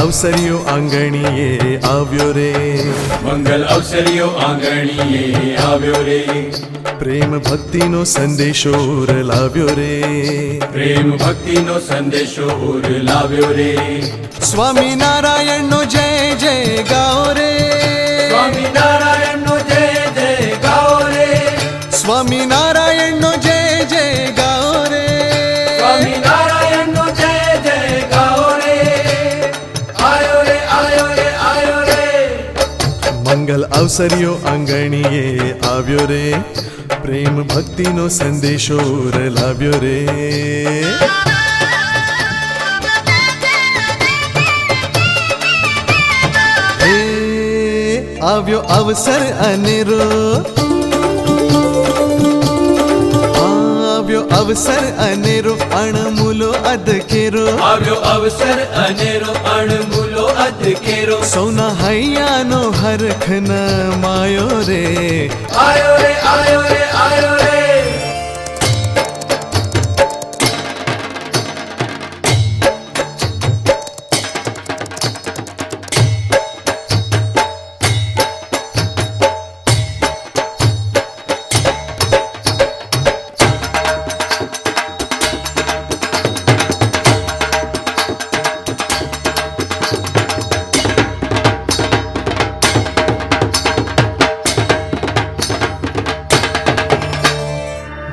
અવસરીઓ આંગણીએ આવ્યો રે, મંગલ અવસરીઓ આંગણીએ આવ્યો રે, પ્રેમ ભક્તિનો સંદેશો લાવ્યો રે, પ્રેમ ભક્તિનો સંદેશો લાવ્યો રે, સ્વામી નારાયણનો જય જય ગાઓ રે, સ્વામી નારાયણનો જય જય ગાઓ રે, સ્વામી નારાયણનો જય જય ગાઓ રે, સ્વામી નારાયણનો જય જય ગાઓ રે, આયો રે આયો રે આયો રે, મંગલ અવસરીઓ આંગણીએ આવ્યો રે, પ્રેમ ભક્તિનો સંદેશો લાવ્યો રે. હે આવ્યો અવસર અનેરો, આવ્યો અવસર અનેરો, અણમૂલો અધકેરો, આવ્યો અવસર અનેરો, અણમૂલો અધકેરો, સૌના હૈયાનો હરખ ન માયો રે, આયો રે આયો રે આયો રે,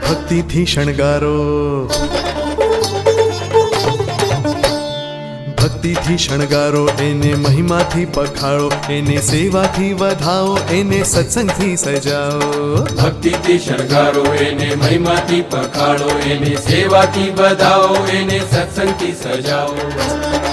ભક્તિથી શણગારો, ભક્તિથી શણગારો, એને મહિમાથી પખાળો, એને સેવાથી વધાવો, એને સત્સંગથી સજાવો, ભક્તિથી શણગારો, એને મહિમાથી પખાડો, એને સેવાથી વધાવો, એને સત્સંગથી સજાવો.